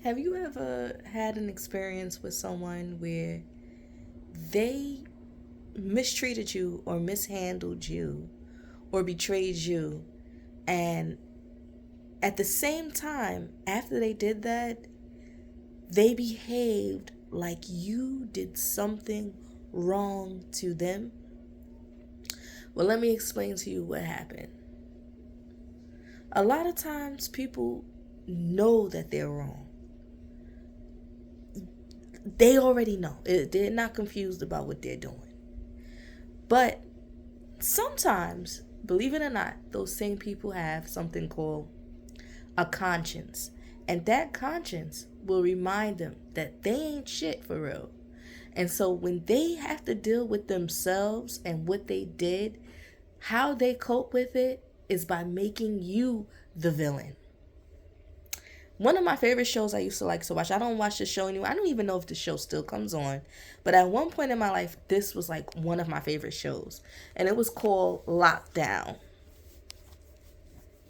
Have you ever had an experience with someone where they mistreated you or mishandled you or betrayed you, and at the same time, after they did that, they behaved like you did something wrong to them? Well, let me explain to you what happened. A lot of times people know that they're wrong. They already know. They're not confused about what they're doing. But sometimes, believe it or not, those same people have something called a conscience. And that conscience will remind them that they ain't shit for real. And so when they have to deal with themselves and what they did, how they cope with it is by making you the villain. One of my favorite shows I used to like to watch, I don't watch the show anymore. I don't even know if the show still comes on. But at one point in my life, this was like one of my favorite shows. And it was called Lockdown.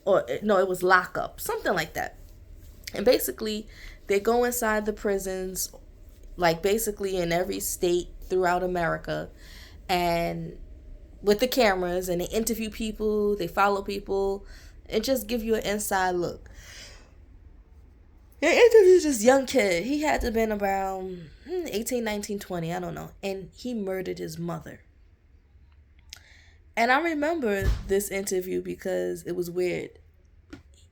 Or no, it was Lock Up, something like that. And basically, they go inside the prisons, like basically in every state throughout America, and with the cameras, and they interview people, they follow people, and just give you an inside look. They interviewed this young kid. He had to have been around 18, 19, 20, I don't know. And he murdered his mother. And I remember this interview because it was weird.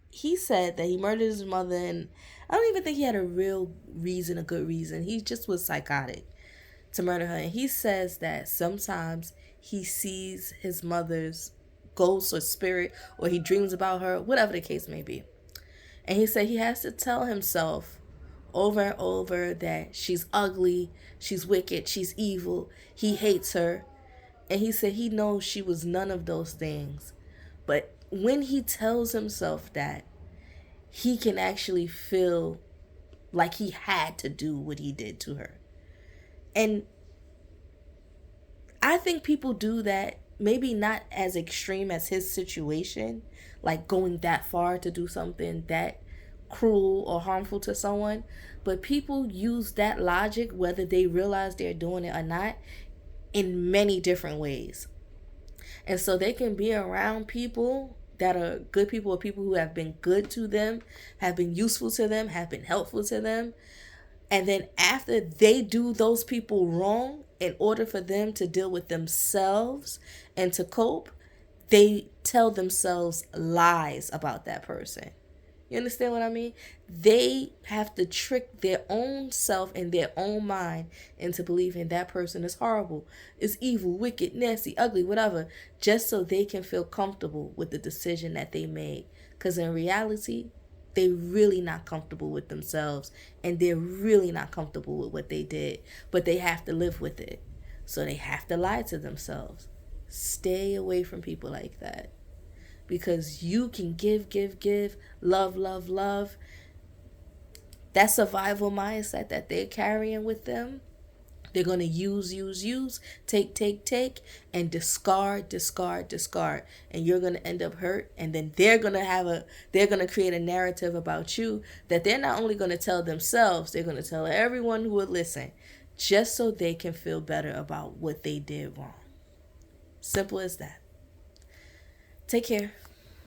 He said that he murdered his mother, and I don't even think he had a real reason, a good reason. He just was psychotic to murder her. And he says that sometimes he sees his mother's ghost or spirit, or he dreams about her, whatever the case may be. And he said he has to tell himself over and over that she's ugly, she's wicked, she's evil, he hates her. And he said he knows she was none of those things. But when he tells himself that, he can actually feel like he had to do what he did to her. And I think people do that, maybe not as extreme as his situation, like going that far to do something that cruel or harmful to someone. But people use that logic, whether they realize they're doing it or not, in many different ways. And so they can be around people that are good people, or people who have been good to them, have been useful to them, have been helpful to them. And then after they do those people wrong, in order for them to deal with themselves and to cope, they tell themselves lies about that person. You understand what I mean? They have to trick their own self and their own mind into believing that person is horrible, is evil, wicked, nasty, ugly, whatever, just so they can feel comfortable with the decision that they made. Because in reality, they're really not comfortable with themselves, and they're really not comfortable with what they did, but they have to live with it. So they have to lie to themselves. Stay away from people like that, because you can give, love, love, love. That survival mindset that they're carrying with them, they're going to use, take, and discard. And you're going to end up hurt. And then they're going to create a narrative about you that they're not only going to tell themselves, they're going to tell everyone who would listen, just so they can feel better about what they did wrong. Simple as that. Take care.